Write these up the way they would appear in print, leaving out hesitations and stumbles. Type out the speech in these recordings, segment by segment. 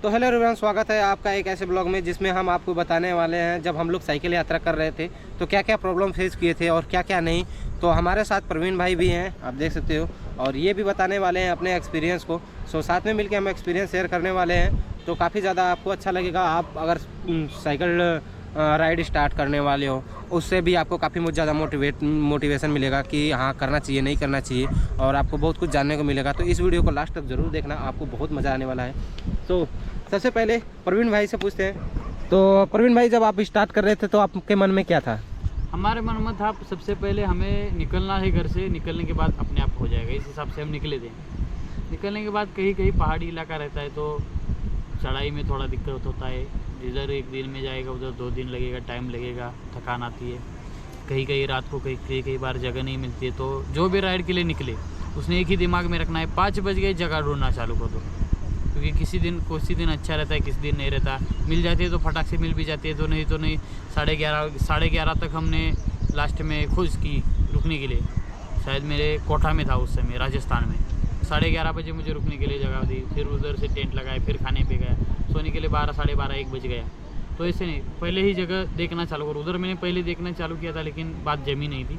तो hello everyone, स्वागत है आपका एक ऐसे ब्लॉग में जिसमें हम आपको बताने वाले हैं जब हम लोग साइकिल यात्रा कर रहे थे तो क्या क्या प्रॉब्लम फेस किए थे और क्या क्या नहीं। तो हमारे साथ प्रवीण भाई भी हैं, आप देख सकते हो, और ये भी बताने वाले हैं अपने एक्सपीरियंस को। सो साथ में मिलकर हम एक्सपीरियंस शेयर करने वाले हैं, तो काफ़ी ज़्यादा आपको अच्छा लगेगा। आप अगर साइकिल राइड स्टार्ट करने वाले हो उससे भी आपको काफ़ी ज़्यादा मोटिवेशन मिलेगा कि हाँ करना चाहिए, नहीं करना चाहिए, और आपको बहुत कुछ जानने को मिलेगा। तो इस वीडियो को लास्ट तक ज़रूर देखना, आपको बहुत मज़ा आने वाला है। तो सबसे पहले प्रवीण भाई से पूछते हैं। तो प्रवीण भाई, जब आप स्टार्ट कर रहे थे तो आपके मन में क्या था? हमारे मन में था सबसे पहले हमें निकलना है घर से, निकलने के बाद अपने आप हो जाएगा, इस हिसाब से हम निकले थे। निकलने के बाद कहीं कहीं पहाड़ी इलाका रहता है तो चढ़ाई में थोड़ा दिक्कत होता है। जिधर एक दिन में जाएगा उधर 2 दिन लगेगा, टाइम लगेगा, थकान आती है। कहीं कहीं रात को कई बार जगह नहीं मिलती है। तो जो भी राइड के लिए निकले उसने एक ही दिमाग में रखना है, 5 बज गए जगह ढूंढना चालू कर दो। क्योंकि किसी दिन अच्छा रहता है, किसी दिन नहीं रहता। मिल जाती है तो फटाक से मिल भी जाती है, तो नहीं 11:30 तक हमने लास्ट में खोज की रुकने के लिए। शायद मेरे कोटा में था उस समय, राजस्थान में। 11:30 बजे मुझे रुकने के लिए जगह दी, फिर उधर से टेंट लगाए, फिर खाने पे गया, सोने के लिए 12, 12:30, 1 बज गया। तो ऐसे नहीं, पहले ही जगह देखना चालू करो। उधर मैंने पहले देखना चालू किया था लेकिन बात जमी नहीं थी,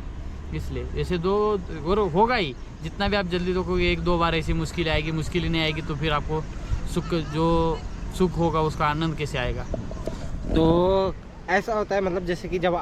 इसलिए ऐसे 2 होगा ही। जितना भी आप जल्दी देखोगे 1-2 बार ऐसी मुश्किल आएगी, मुश्किल ही नहीं आएगी तो फिर आपको सुख होगा उसका आनंद कैसे आएगा। तो ऐसा होता है, मतलब जैसे कि जब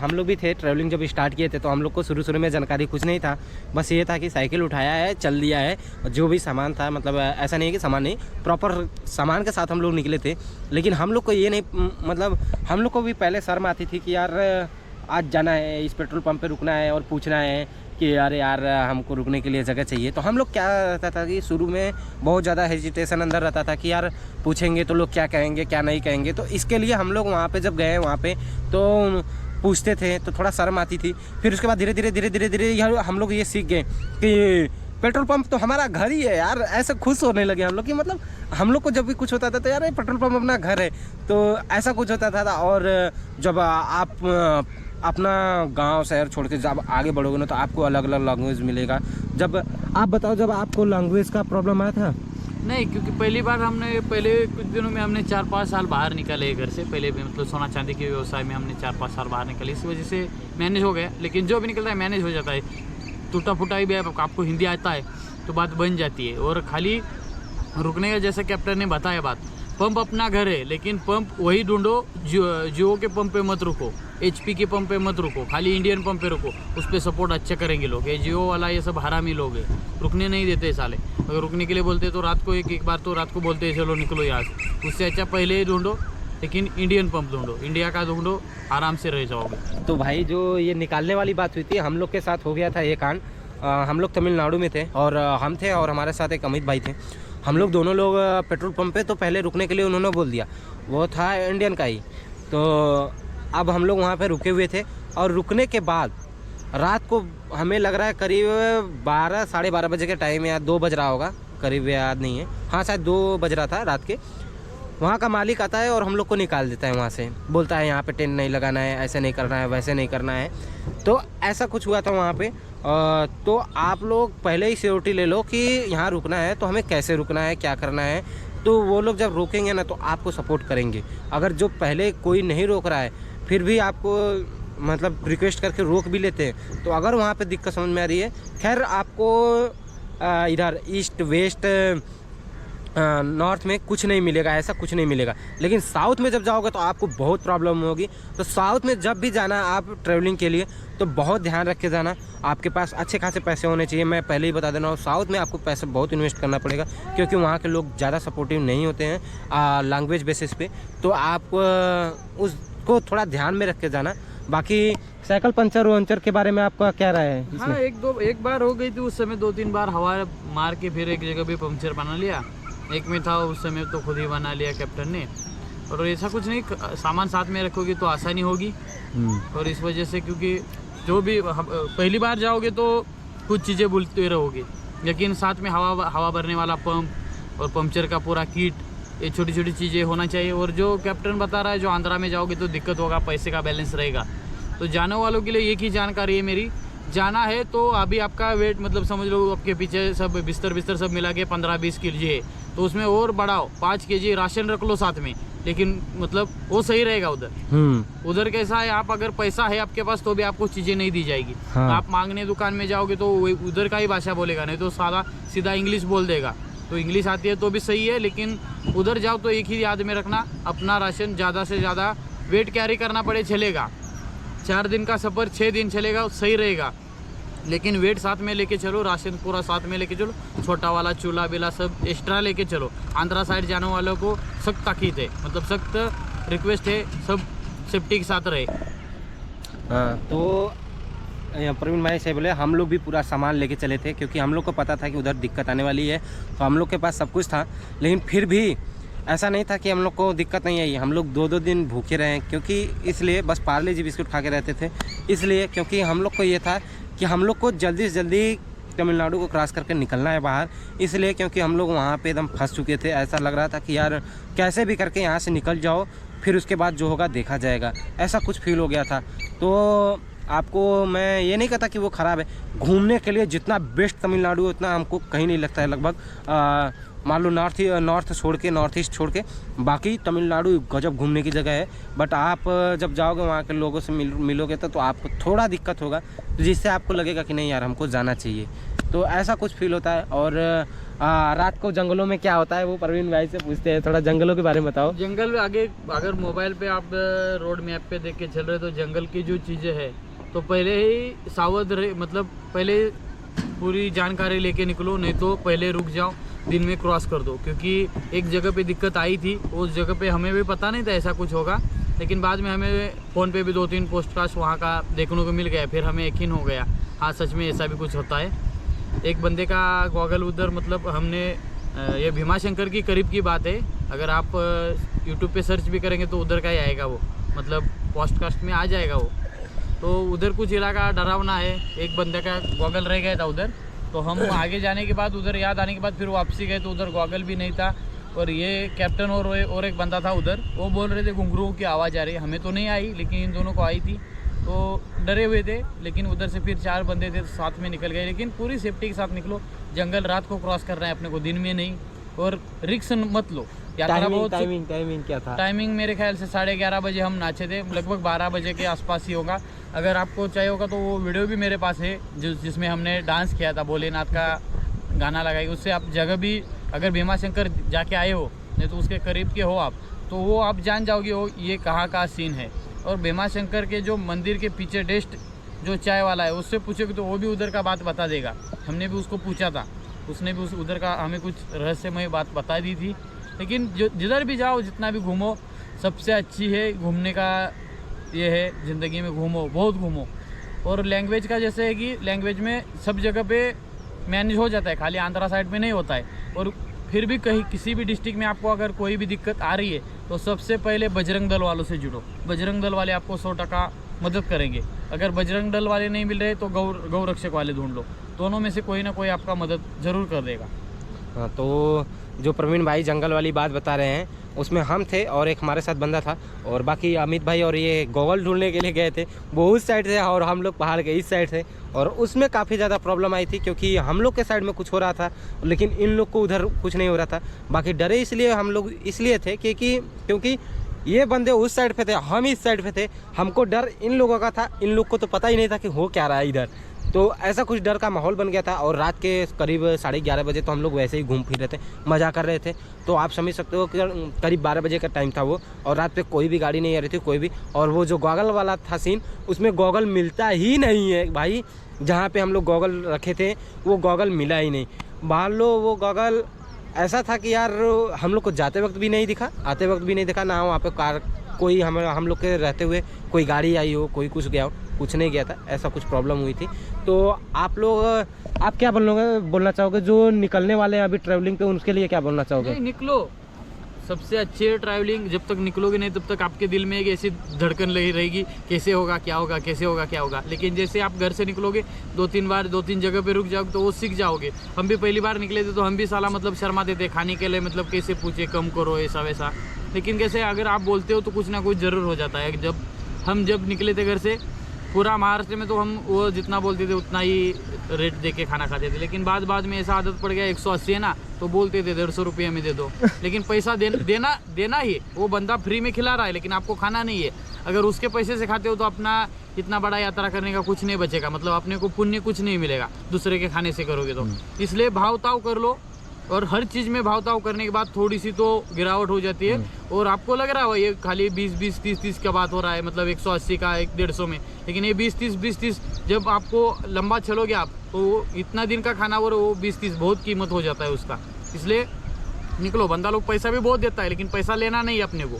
हम लोग भी थे, ट्रैवलिंग जब स्टार्ट किए थे तो हम लोग को शुरू में जानकारी कुछ नहीं था। बस ये था कि साइकिल उठाया है, चल दिया है, जो भी सामान था, मतलब ऐसा नहीं है कि सामान नहीं, प्रॉपर सामान के साथ हम लोग निकले थे। लेकिन हम लोग को ये नहीं, मतलब हम लोग को भी पहले शर्म आती थी कि यार आज जाना है, इस पेट्रोल पंप पे रुकना है और पूछना है कि अरे यार हमको रुकने के लिए जगह चाहिए। तो हम लोग क्या रहता था कि शुरू में बहुत ज़्यादा हेजिटेशन अंदर रहता था कि यार पूछेंगे तो लोग क्या कहेंगे, क्या नहीं कहेंगे। तो इसके लिए हम लोग वहाँ पे जब गए वहाँ पे तो पूछते थे तो थोड़ा शर्म आती थी। फिर उसके बाद धीरे धीरे हम लोग ये सीख गए कि पेट्रोल पंप तो हमारा घर ही है यार। ऐसा खुश होने लगे हम लोग कि मतलब हम लोग को जब भी कुछ होता था तो यार पेट्रोल पंप अपना घर है, तो ऐसा कुछ होता था। और जब आप अपना गांव शहर छोड़ के जब आगे बढ़ोगे ना तो आपको अलग अलग लैंग्वेज मिलेगा। जब आप बताओ, जब आपको लैंग्वेज का प्रॉब्लम आया था? नहीं, क्योंकि पहली बार पहले कुछ दिनों में हमने 4-5 साल बाहर निकले घर से। पहले भी मतलब सोना चांदी के व्यवसाय में हमने 4-5 साल बाहर निकले, इस वजह से मैनेज हो गया। लेकिन जो भी निकलता है मैनेज हो जाता है। टूटा फूटा भी आपको हिंदी आता है तो बात बन जाती है। और खाली रुकने का, जैसे कैप्टन ने बताया बात, पंप अपना घर है लेकिन पंप वही ढूंढो, जियो के पंप पे मत रुको, HP के पंप पे मत रुको, खाली इंडियन पंप पे रुको। उस पर सपोर्ट अच्छे करेंगे लोग। ये जियो वाला ये सब हरामी लोग हैं, रुकने नहीं देते साले। अगर रुकने के लिए बोलते तो रात को एक बार तो रात को बोलते हैं चलो निकलो यहाँ से। उससे अच्छा पहले ही ढूंढो, लेकिन इंडियन पंप ढूंढो, इंडिया का ढूंढो, आराम से रह जाओगे। तो भाई जो ये निकालने वाली बात हुई थी, हम लोग के साथ हो गया था ये कांड। हम लोग तमिलनाडु में थे और हम थे और हमारे साथ एक अमित भाई थे। हम लोग दोनों लोग पेट्रोल पंप पे, तो पहले रुकने के लिए उन्होंने बोल दिया, वो था इंडियन का ही। तो अब हम लोग वहाँ पे रुके हुए थे और रुकने के बाद रात को हमें लग रहा है करीब 12, 12:30 बजे के टाइम, या 2 बज रहा होगा, करीब याद नहीं है, हाँ शायद 2 बज रहा था रात के। वहाँ का मालिक आता है और हम लोग को निकाल देता है वहाँ से, बोलता है यहाँ पे टेंट नहीं लगाना है, ऐसे नहीं करना है, वैसे नहीं करना है। तो ऐसा कुछ हुआ था वहाँ पे। तो आप लोग पहले ही सिक्योरिटी ले लो कि यहाँ रुकना है तो हमें कैसे रुकना है, क्या करना है। तो वो लोग जब रोकेंगे ना तो आपको सपोर्ट करेंगे। अगर जो पहले कोई नहीं रोक रहा है फिर भी आपको मतलब रिक्वेस्ट करके रोक भी लेते हैं, तो अगर वहाँ पे दिक्कत समझ में आ रही है, खैर आपको इधर ईस्ट वेस्ट नॉर्थ में कुछ नहीं मिलेगा, ऐसा कुछ नहीं मिलेगा। लेकिन साउथ में जब जाओगे तो आपको बहुत प्रॉब्लम होगी। तो साउथ में जब भी जाना आप ट्रैवलिंग के लिए तो बहुत ध्यान रख के जाना। आपके पास अच्छे खासे पैसे होने चाहिए। मैं पहले ही बता देना हूँ, साउथ में आपको पैसे बहुत इन्वेस्ट करना पड़ेगा क्योंकि वहाँ के लोग ज़्यादा सपोर्टिव नहीं होते हैं लैंग्वेज बेसिस पे। तो आप उसको थोड़ा ध्यान में रख के जाना। बाकी साइकिल पंचर के बारे में आपका क्या राय है? हाँ, एक बार हो गई थी उस समय, 2-3 बार हवा मार के फिर एक जगह भी पंचर बना लिया। एक में था उस समय तो खुद ही बना लिया कैप्टन ने। और ऐसा कुछ नहीं, सामान साथ में रखोगे तो आसानी होगी। और इस वजह से, क्योंकि जो भी पहली बार जाओगे तो कुछ चीज़ें भूलते रहोगे, लेकिन साथ में हवा भरने वाला पंप और पंचर का पूरा किट, ये छोटी छोटी चीज़ें होना चाहिए। और जो कैप्टन बता रहा है, जो आंध्रा में जाओगे तो दिक्कत होगा, पैसे का बैलेंस रहेगा। तो जाने वालों के लिए एक ही जानकारी है मेरी, जाना है तो अभी आपका वेट मतलब समझ लो आपके पीछे सब बिस्तर सब मिला के 15-20 kg है। तो उसमें और बढ़ाओ, 5 kg राशन रख लो साथ में, लेकिन मतलब वो सही रहेगा उधर। उधर कैसा है, आप अगर पैसा है आपके पास तो भी आपको चीज़ें नहीं दी जाएगी। हाँ। आप मांगने दुकान में जाओगे तो उधर का ही भाषा बोलेगा, नहीं तो सादा सीधा इंग्लिश बोल देगा। तो इंग्लिश आती है तो भी सही है, लेकिन उधर जाओ तो एक ही याद में रखना, अपना राशन ज़्यादा से ज़्यादा वेट कैरी करना पड़े चलेगा। 4 दिन का सफ़र 6 दिन चलेगा, सही रहेगा, लेकिन वेट साथ में लेके चलो, राशन पूरा साथ में लेके चलो, छोटा वाला चूल्हा बिला सब एक्स्ट्रा लेके चलो। आंध्रा साइड जाने वालों को सख्त ताकीद है, मतलब सख्त रिक्वेस्ट है, सब सेफ्टी के साथ रहे। हाँ, तो प्रवीण भाई से बोले हम लोग भी पूरा सामान लेके चले थे, क्योंकि हम लोग को पता था कि उधर दिक्कत आने वाली है, तो हम लोग के पास सब कुछ था। लेकिन फिर भी ऐसा नहीं था कि हम लोग को दिक्कत नहीं आई, हम लोग 2-2 दिन भूखे रहे, क्योंकि इसलिए बस पार्ले जी बिस्कुट खा के रहते थे, इसलिए क्योंकि हम लोग को ये था कि हम लोग को जल्दी से जल्दी तमिलनाडु को क्रॉस करके निकलना है बाहर, इसलिए क्योंकि हम लोग वहाँ पे एकदम फंस चुके थे। ऐसा लग रहा था कि यार कैसे भी करके यहाँ से निकल जाओ, फिर उसके बाद जो होगा देखा जाएगा, ऐसा कुछ फील हो गया था। तो आपको मैं ये नहीं कहता कि वो ख़राब है, घूमने के लिए जितना बेस्ट तमिलनाडु उतना हमको कहीं नहीं लगता है। लगभग मान लो नॉर्थ छोड़ के, नॉर्थ ईस्ट छोड़ के बाकी तमिलनाडु गजब घूमने की जगह है। बट आप जब जाओगे वहाँ के लोगों से मिलोगे तो आपको थोड़ा दिक्कत होगा, जिससे आपको लगेगा कि नहीं यार हमको जाना चाहिए, तो ऐसा कुछ फील होता है। और रात को जंगलों में क्या होता है वो प्रवीण भाई से पूछते हैं, थोड़ा जंगलों के बारे में बताओ। जंगल में आगे अगर मोबाइल पे आप रोड मैप पे देख के चल रहे हो तो जंगल की जो चीज़ें हैं तो पहले ही सावध रहे, मतलब पहले पूरी जानकारी लेके निकलो, नहीं तो पहले रुक जाओ, दिन में क्रॉस कर दो। क्योंकि एक जगह पे दिक्कत आई थी, उस जगह पे हमें भी पता नहीं था ऐसा कुछ होगा, लेकिन बाद में हमें फ़ोन पे भी 2-3 पोस्टकास्ट वहाँ का देखने को मिल गया, फिर हमें यकीन हो गया हाँ सच में ऐसा भी कुछ होता है। एक बंदे का गॉगल उधर, मतलब हमने ये भीमाशंकर की करीब की बात है, अगर आप यूट्यूब पे सर्च भी करेंगे तो उधर का ही आएगा वो, मतलब पॉडकास्ट में आ जाएगा वो। तो उधर कुछ इलाका डरावना है, एक बंदे का गॉगल रह गया था उधर, तो हम आगे जाने के बाद उधर याद आने के बाद फिर वापसी गए तो उधर गॉगल भी नहीं था। और ये कैप्टन और एक बंदा था उधर, वो बोल रहे थे घुंघरूओं की आवाज़ आ रही है, हमें तो नहीं आई लेकिन इन दोनों को आई थी, तो डरे हुए थे। लेकिन उधर से फिर 4 बंदे थे साथ में निकल गए, लेकिन पूरी सेफ्टी के साथ निकलो। जंगल रात को क्रॉस करना है अपने को, दिन में नहीं, और रिस्क मत लो। यात्रा बहुत टाइमिंग क्या था? टाइमिंग मेरे ख्याल से 11:30 बजे हम नाचे थे, लगभग 12 बजे के आसपास ही होगा। अगर आपको चाहिए होगा तो वो वीडियो भी मेरे पास है जिसमें हमने डांस किया था, भोलेनाथ का गाना लगाई, उससे आप जगह भी अगर भीमाशंकर जाके आए हो, नहीं तो उसके करीब के हो आप, तो वो आप जान जाओगे वो ये कहाँ का सीन है। और भीमाशंकर के जो मंदिर के पीछे डेस्ट जो चाय वाला है उससे पूछोगे तो वो भी उधर का बात बता देगा। हमने भी उसको पूछा था, उसने भी उधर का हमें कुछ रहस्यमय बात बता दी थी। लेकिन जो जिधर भी जाओ, जितना भी घूमो, सबसे अच्छी है घूमने का ये है, ज़िंदगी में घूमो, बहुत घूमो। और लैंग्वेज का जैसे है कि लैंग्वेज में सब जगह पे मैनेज हो जाता है, खाली आंध्रा साइड में नहीं होता है। और फिर भी कहीं किसी भी डिस्ट्रिक्ट में आपको अगर कोई भी दिक्कत आ रही है तो सबसे पहले बजरंग दल वालों से जुड़ो, बजरंग दल वाले आपको 100% मदद करेंगे। अगर बजरंग दल वाले नहीं मिल रहे तो गौ रक्षक वाले ढूंढ लो, दोनों में से कोई ना कोई आपका मदद ज़रूर कर देगा। हाँ, तो जो प्रवीण भाई जंगल वाली बात बता रहे हैं उसमें हम थे और एक हमारे साथ बंदा था, और बाकी अमित भाई और ये गॉगल ढूंढने के लिए गए थे, वो उस साइड से और हम लोग पहाड़ के इस साइड से। और उसमें काफ़ी ज़्यादा प्रॉब्लम आई थी, क्योंकि हम लोग के साइड में कुछ हो रहा था लेकिन इन लोग को उधर कुछ नहीं हो रहा था। बाकी डरे इसलिए हम लोग इसलिए थे क्योंकि ये बंदे उस साइड पे थे, हम इस साइड पे थे, हमको डर इन लोगों का था, इन लोग को तो पता ही नहीं था कि हो क्या रहा है इधर। तो ऐसा कुछ डर का माहौल बन गया था। और रात के करीब 11:30 बजे तो हम लोग वैसे ही घूम फिर रहे थे, मज़ा कर रहे थे। तो आप समझ सकते हो कि करीब 12 बजे का टाइम था वो, और रात पे कोई भी गाड़ी नहीं आ रही थी, कोई भी। और वो जो गॉगल वाला था सीन, उसमें गॉगल मिलता ही नहीं है भाई, जहाँ पे हम लोग गॉगल रखे थे वो गॉगल मिला ही नहीं। मान लो वो गॉगल ऐसा था कि यार हम लोग को जाते वक्त भी नहीं दिखा, आते वक्त भी नहीं दिखा, ना वहाँ पे कार कोई हम लोग के रहते हुए कोई गाड़ी आई हो, कोई कुछ गया हो, कुछ नहीं गया था, ऐसा कुछ प्रॉब्लम हुई थी। तो आप लोग आप क्या बोलना चाहोगे जो निकलने वाले हैं अभी ट्रैवलिंग पे, उनके लिए क्या बोलना चाहोगे? नहीं, निकलो, सबसे अच्छी है ट्रैवलिंग। जब तक निकलोगे नहीं तब तक आपके दिल में एक ऐसी धड़कन लगी रहेगी, कैसे होगा क्या होगा, कैसे होगा क्या होगा। लेकिन जैसे आप घर से निकलोगे 2-3 जगह पे रुक जाओगे तो वो सीख जाओगे। हम भी पहली बार निकले थे तो हम भी साला मतलब शर्माते थे खाने के लिए, मतलब कैसे पूछे, कम करो, ऐसा वैसा। लेकिन कैसे अगर आप बोलते हो तो कुछ ना कुछ ज़रूर हो जाता है। जब निकले थे घर से, पूरा महाराष्ट्र में तो हम वो जितना बोलते थे उतना ही रेट दे के खाना खाते थे, लेकिन बाद में ऐसा आदत पड़ गया 180 है ना, तो बोलते थे 150 रुपये में दे दो, लेकिन पैसा देना ही, वो बंदा फ्री में खिला रहा है लेकिन आपको खाना नहीं है। अगर उसके पैसे से खाते हो तो अपना इतना बड़ा यात्रा करने का कुछ नहीं बचेगा, मतलब अपने को पुण्य कुछ नहीं मिलेगा दूसरे के खाने से करोगे तो। इसलिए भाव-ताव कर लो, और हर चीज़ में भाव-ताव करने के बाद थोड़ी सी तो गिरावट हो जाती है। और आपको लग रहा है ये खाली 20-20, 30-30 का बात हो रहा है, मतलब 180 का 150 में, लेकिन ये 20-30 जब आपको लंबा चलोगे आप तो इतना दिन का खाना और वो 20-30 बहुत कीमत हो जाता है उसका। इसलिए निकलो। बंदा लोग पैसा भी बहुत देता है लेकिन पैसा लेना नहीं अपने को।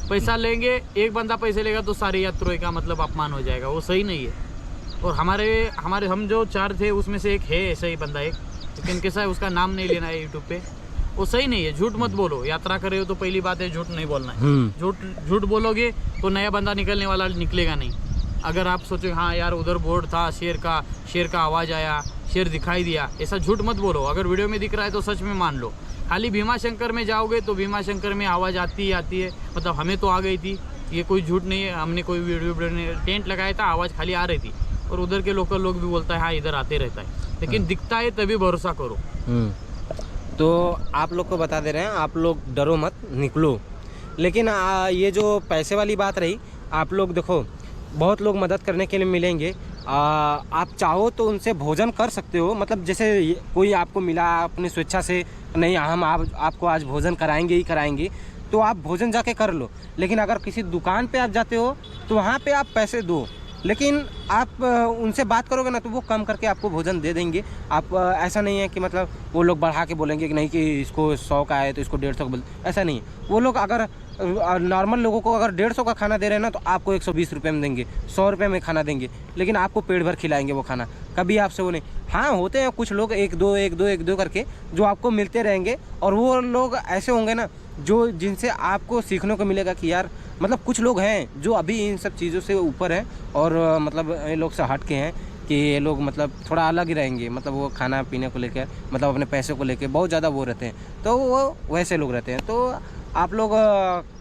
पैसा लेंगे, एक बंदा पैसे लेगा तो सारे यात्रियों का मतलब अपमान हो जाएगा, वो सही नहीं है। और हमारे हम जो 4 थे उसमें से एक है ऐसा ही बंदा एक, लेकिन कैसा है उसका नाम नहीं लेना है यूट्यूब पे, वो सही नहीं है। झूठ मत बोलो, यात्रा कर रहे हो तो पहली बात है झूठ नहीं बोलना है। झूठ बोलोगे तो नया बंदा निकलने वाला निकलेगा नहीं। अगर आप सोचो हाँ यार उधर बोर्ड था शेर का आवाज़ आया, शेर दिखाई दिया, ऐसा झूठ मत बोलो। अगर वीडियो में दिख रहा है तो सच में मान लो। खाली भीमा शंकर में जाओगे तो भीमा शंकर में आवाज़ आती है, मतलब हमें तो आ गई थी, ये कोई झूठ नहीं है। हमने कोई वीडियो टेंट लगाया था, आवाज़ खाली आ रही थी, और उधर के लोकल लोग भी बोलता है हाँ इधर आते रहता है, लेकिन दिखता है तभी भरोसा करो। तो आप लोग को बता दे रहे हैं, आप लोग डरो मत, निकलो। लेकिन ये जो पैसे वाली बात रही, आप लोग देखो बहुत लोग मदद करने के लिए मिलेंगे। आप चाहो तो उनसे भोजन कर सकते हो, मतलब जैसे कोई आपको मिला अपनी स्वेच्छा से, नहीं हम आपको आज भोजन कराएंगे ही कराएंगे, तो आप भोजन जाके कर लो। लेकिन अगर किसी दुकान पे आप जाते हो तो वहाँ पे आप पैसे दो, लेकिन आप उनसे बात करोगे ना तो वो कम करके आपको भोजन दे देंगे। आप ऐसा नहीं है कि मतलब वो लोग बढ़ा के बोलेंगे कि नहीं कि इसको 100 का है तो इसको 150 का बोल, ऐसा नहीं है। वो लोग अगर नॉर्मल लोगों को अगर 150 का खाना दे रहे हैं ना तो आपको 120 रुपये में देंगे, 100 रुपये में खाना देंगे, लेकिन आपको पेट भर खिलाएंगे वो खाना। कभी आपसे वो नहीं, हाँ होते हैं कुछ लोग 1-2 करके जो आपको मिलते रहेंगे, और वो लोग ऐसे होंगे ना जो जिनसे आपको सीखने को मिलेगा कि यार मतलब कुछ लोग हैं जो अभी इन सब चीज़ों से ऊपर हैं, और मतलब ये लोग से हट के हैं कि ये लोग मतलब थोड़ा अलग ही रहेंगे, मतलब वो खाना पीने को लेकर, मतलब अपने पैसे को लेकर बहुत ज़्यादा वो रहते हैं, तो वो वैसे लोग रहते हैं। तो आप लोग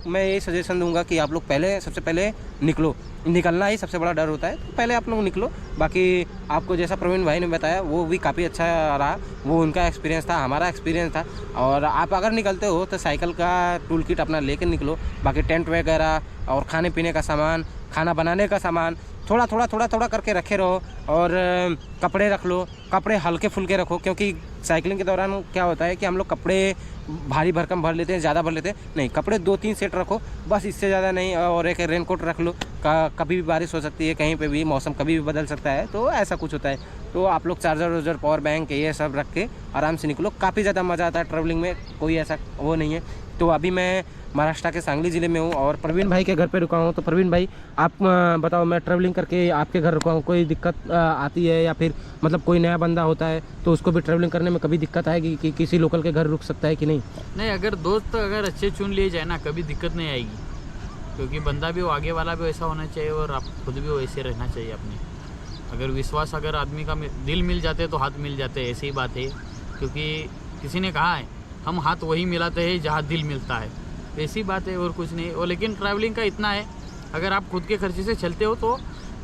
मैं यही सजेशन दूंगा कि आप लोग सबसे पहले निकलो। निकलना ही सबसे बड़ा डर होता है, तो पहले आप लोग निकलो। बाकी आपको जैसा प्रवीण भाई ने बताया वो भी काफ़ी अच्छा रहा, वो उनका एक्सपीरियंस था, हमारा एक्सपीरियंस था। और आप अगर निकलते हो तो साइकिल का टूल किट अपना लेकर निकलो। बाकी टेंट वगैरह और खाने पीने का सामान, खाना बनाने का सामान थोड़ा करके रखे रहो। और कपड़े रख लो, कपड़े हल्के फुल्के रखो, क्योंकि साइकिलिंग के दौरान क्या होता है कि हम लोग कपड़े भारी भरकम भर लेते हैं, ज़्यादा भर लेते हैं। नहीं, कपड़े 2-3 सेट रखो बस, इससे ज़्यादा नहीं। और एक रेनकोट रख लो, कभी भी बारिश हो सकती है, कहीं पे भी मौसम कभी भी बदल सकता है, तो ऐसा कुछ होता है। तो आप लोग चार्जर पावर बैंक ये सब रख के आराम से निकलो। काफ़ी ज़्यादा मज़ा आता है ट्रैवलिंग में, कोई ऐसा वो नहीं है। तो अभी मैं महाराष्ट्र के सांगली ज़िले में हूँ और प्रवीण भाई के घर पे रुका हूँ। तो प्रवीण भाई आप बताओ, मैं ट्रैवलिंग करके आपके घर रुका हूँ, कोई दिक्कत आती है या फिर मतलब कोई नया बंदा होता है तो उसको भी ट्रैवलिंग करने में कभी दिक्कत आएगी कि किसी लोकल के घर रुक सकता है कि नहीं? नहीं, अगर दोस्त अगर अच्छे चुन लिए जाए ना कभी दिक्कत नहीं आएगी, क्योंकि बंदा भी वो आगे वाला भी वैसा होना चाहिए और आप खुद भी वैसे रहना चाहिए अपने। अगर विश्वास अगर आदमी का दिल मिल जाते तो हाथ मिल जाते, ऐसी ही बात है। क्योंकि किसी ने कहा है हम हाथ वही मिलाते हैं जहाँ दिल मिलता है, ऐसी बात है और कुछ नहीं। और लेकिन ट्रैवलिंग का इतना है, अगर आप खुद के खर्चे से चलते हो तो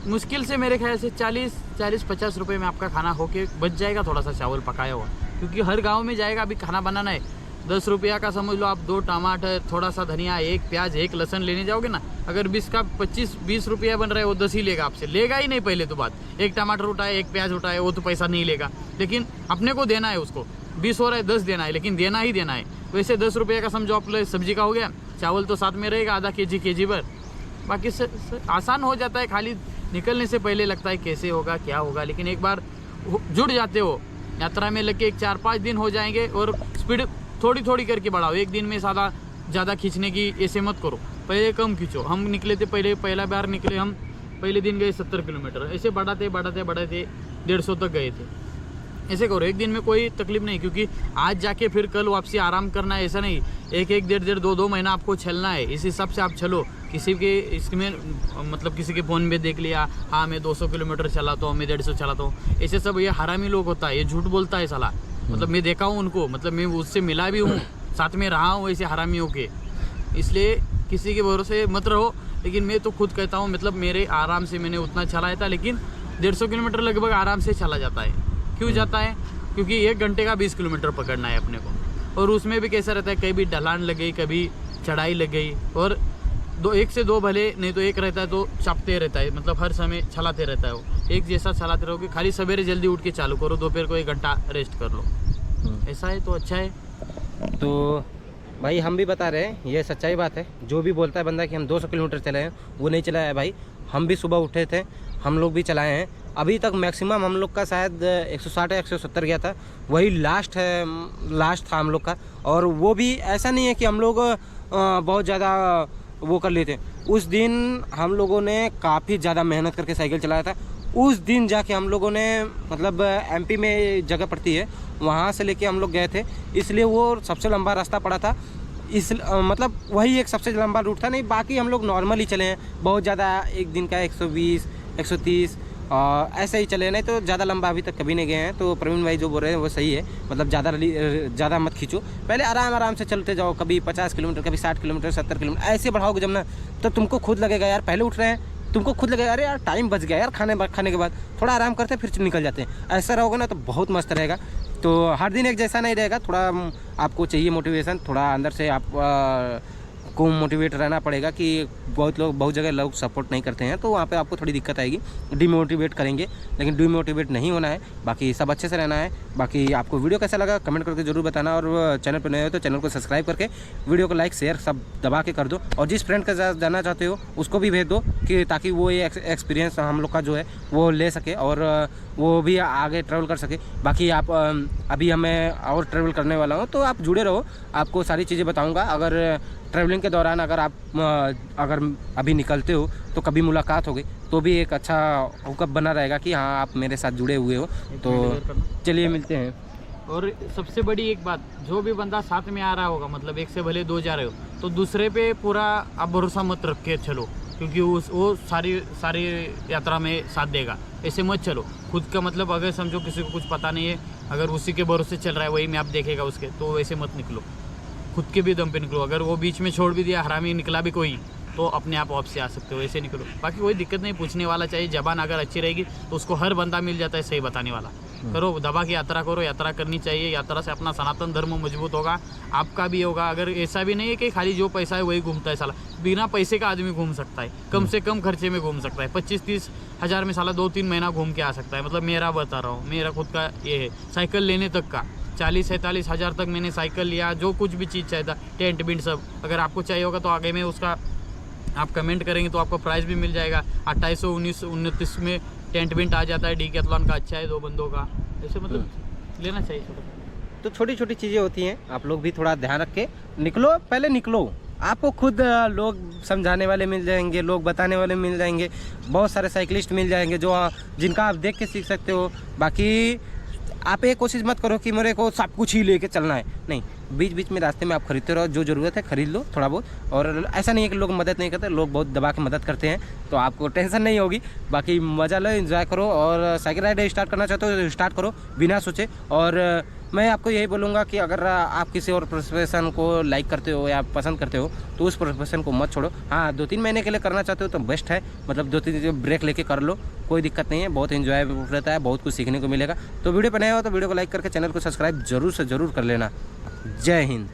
मुश्किल से मेरे ख्याल से 40-50 रुपये में आपका खाना होके बच जाएगा, थोड़ा सा चावल पकाया हुआ। क्योंकि हर गांव में जाएगा अभी खाना बनाना है, 10 रुपया का समझ लो आप 2 टमाटर, थोड़ा सा धनिया, 1 प्याज, 1 लहसुन लेने जाओगे ना, अगर 25-20 रुपया बन रहा है वो 10 ही लेगा आपसे, लेगा ही नहीं। पहले तो बात, 1 टमाटर उठाए, 1 प्याज उठाए, वो तो पैसा नहीं लेगा, लेकिन अपने को देना है उसको। 20 हो रहा है 10 देना है, लेकिन देना ही देना है। वैसे 10 रुपये का समझो आप सब्जी का हो गया, चावल तो साथ में रहेगा आधा केजी भर। बाकी आसान हो जाता है, खाली निकलने से पहले लगता है कैसे होगा क्या होगा, लेकिन एक बार जुड़ जाते हो यात्रा में, लग के 4-5 दिन हो जाएंगे। और स्पीड थोड़ी करके बढ़ाओ, एक दिन में ज़्यादा खींचने की ऐसे मत करो, पहले कम खींचो। हम निकले थे पहला बार निकले हम, पहले दिन गए 70 किलोमीटर, ऐसे बढ़ाते 150 तक गए थे। ऐसे करो, एक दिन में कोई तकलीफ नहीं, क्योंकि आज जाके फिर कल वापसी आराम करना है ऐसा नहीं। 1-1, 1.5, 2 महीना आपको चलना है, इस हिसाब से आप चलो। किसी के इसमें मतलब किसी के फ़ोन में देख लिया, हाँ मैं 200 किलोमीटर चलाता हूँ, मैं 150 चलाता हूँ, ऐसे सब ये हरामी लोग होता है, ये झूठ बोलता है साला। मतलब मैं देखा हूँ उनको, मतलब मैं उससे मिला भी हूँ, साथ में रहा हूँ ऐसे हरामियों के। इसलिए किसी के भरोसे मत रहो। लेकिन मैं तो खुद कहता हूँ, मतलब मेरे आराम से मैंने उतना चलाया था, लेकिन 150 किलोमीटर लगभग आराम से चला जाता है। क्यों जाता है? क्योंकि 1 घंटे का 20 किलोमीटर पकड़ना है अपने को। और उसमें भी कैसा रहता है, कभी ढलान लग गई, कभी चढ़ाई लग गई, और एक से दो भले नहीं तो एक रहता है तो चापते रहता है, मतलब हर समय चलाते रहता है वो, एक जैसा चलाते रहोगे। खाली सवेरे जल्दी उठ के चालू करो, दोपहर को 1 घंटा रेस्ट कर लो, ऐसा है तो अच्छा है। तो भाई हम भी बता रहे हैं, ये सच्चाई बात है। जो भी बोलता है बंदा कि हम 200 किलोमीटर चले हैं, वो नहीं चलाया है भाई। हम भी सुबह उठे थे, हम लोग भी चलाए हैं। अभी तक मैक्सिमम हम लोग का शायद 160 या 170 गया था, वही लास्ट था हम लोग का। और वो भी ऐसा नहीं है कि हम लोग बहुत ज़्यादा वो कर लेते। उस दिन हम लोगों ने काफ़ी ज़्यादा मेहनत करके साइकिल चलाया था। उस दिन जाके हम लोगों ने, मतलब एमपी में जगह पड़ती है, वहाँ से लेके हम लोग गए थे, इसलिए वो सबसे लंबा रास्ता पड़ा था। मतलब वही एक सबसे लंबा रूट था। नहीं, बाकी हम लोग नॉर्मल ही चले हैं, बहुत ज़्यादा एक दिन का 120 130 ऐसे ही चले, नहीं तो ज़्यादा लंबा अभी तक कभी नहीं गए हैं। तो प्रवीण भाई जो बोल रहे हैं वो सही है, मतलब ज़्यादा मत खींचो, पहले आराम से चलते जाओ। कभी 50 किलोमीटर, कभी 60 किलोमीटर, 70 किलोमीटर ऐसे बढ़ाओगे जब ना, तो तुमको खुद लगेगा यार, पहले उठ रहे हैं, तुमको खुद लगेगा अरे यार टाइम बच गया यार, खाने के बाद थोड़ा आराम करते हैं फिर निकल जाते हैं। ऐसा रहोगे ना तो बहुत मस्त रहेगा। तो हर दिन एक जैसा नहीं रहेगा, थोड़ा आपको चाहिए मोटिवेशन, थोड़ा अंदर से आप को मोटिवेट रहना पड़ेगा कि बहुत जगह लोग सपोर्ट नहीं करते हैं, तो वहाँ पे आपको थोड़ी दिक्कत आएगी, डिमोटिवेट करेंगे, लेकिन डिमोटिवेट नहीं होना है। बाकी सब अच्छे से रहना है। बाकी आपको वीडियो कैसा लगा कमेंट करके ज़रूर बताना, और चैनल पर नए हो तो चैनल को सब्सक्राइब करके वीडियो को लाइक शेयर सब दबा के कर दो, और जिस फ्रेंड के साथ जाना चाहते हो उसको भी भेज दो, कि ताकि वो ये एक्सपीरियंस हम लोग का जो है वो ले सके और वो भी आगे ट्रैवल कर सके। बाकी आप अभी हमें और ट्रैवल करने वाला हूँ, तो आप जुड़े रहो, आपको सारी चीज़ें बताऊँगा। अगर ट्रैवलिंग के दौरान अगर अभी निकलते हो तो कभी मुलाकात हो गई तो भी एक अच्छा हुकअप बना रहेगा कि हाँ आप मेरे साथ जुड़े हुए हो। तो चलिए मिलते हैं। और सबसे बड़ी एक बात, जो भी बंदा साथ में आ रहा होगा, मतलब एक से भले 2 जा रहे हो, तो दूसरे पे पूरा आप भरोसा मत रख के चलो, क्योंकि वो सारी यात्रा में साथ देगा। ऐसे मत चलो खुद का, मतलब अगर समझो किसी को कुछ पता नहीं है, अगर उसी के भरोसे चल रहा है, वही मैप देखेगा उसके, तो वैसे मत निकलो, खुद के भी दम पे निकलो। अगर वो बीच में छोड़ भी दिया, हरामी निकला भी कोई, तो अपने आप वापस आ सकते हो, ऐसे निकलो। बाकी कोई दिक्कत नहीं, पूछने वाला चाहिए, जबान अगर अच्छी रहेगी तो उसको हर बंदा मिल जाता है सही बताने वाला। करो, दबा की यात्रा करो, यात्रा करनी चाहिए। यात्रा से अपना सनातन धर्म मजबूत होगा, आपका भी होगा। अगर ऐसा भी नहीं है कि खाली जो पैसा है वही घूमता है, साला बिना पैसे का आदमी घूम सकता है, कम से कम खर्चे में घूम सकता है। 25-30 हज़ार में साला 2-3 महीना घूम के आ सकता है। मतलब मेरा बता रहा हूँ, मेरा खुद का ये है, साइकिल लेने तक का 40-47 हज़ार तक मैंने साइकिल लिया, जो कुछ भी चीज़ चाहिए था, टेंट बिंट सब। अगर आपको चाहिए होगा तो आगे में उसका आप कमेंट करेंगे तो आपको प्राइस भी मिल जाएगा। 2829 में टेंट बिंट आ जाता है, डीकैथलॉन का अच्छा है, 2 बंदों का, ऐसे मतलब लेना चाहिए छोटा। तो छोटी छोटी चीज़ें होती हैं, आप लोग भी थोड़ा ध्यान रख के निकलो, पहले निकलो। आपको खुद लोग समझाने वाले मिल जाएंगे, लोग बताने वाले मिल जाएंगे, बहुत सारे साइकिलिस्ट मिल जाएंगे जो जिनका आप देख के सीख सकते हो। बाकी आप ये कोशिश मत करो कि मेरे को सब कुछ ही लेके चलना है, नहीं, बीच बीच में रास्ते में आप खरीदते रहो, जो ज़रूरत है खरीद लो थोड़ा बहुत। और ऐसा नहीं है कि लोग मदद नहीं करते, लोग बहुत दबा के मदद करते हैं, तो आपको टेंशन नहीं होगी। बाकी मज़ा लो, एंजॉय करो, और साइकिल राइड स्टार्ट करना चाहते हो तो स्टार्ट करो बिना सोचे। और मैं आपको यही बोलूँगा कि अगर आप किसी और प्रोफेशन को लाइक करते हो या पसंद करते हो तो उस प्रोफेशन को मत छोड़ो। हाँ, 2-3 महीने के लिए करना चाहते हो तो बेस्ट है, मतलब 2-3 ब्रेक लेके कर लो, कोई दिक्कत नहीं है, बहुत एंजॉय रहता है, बहुत कुछ सीखने को मिलेगा। तो वीडियो पर नए हो तो वीडियो को लाइक करके चैनल को सब्सक्राइब जरूर से ज़रूर कर लेना। जय हिंद।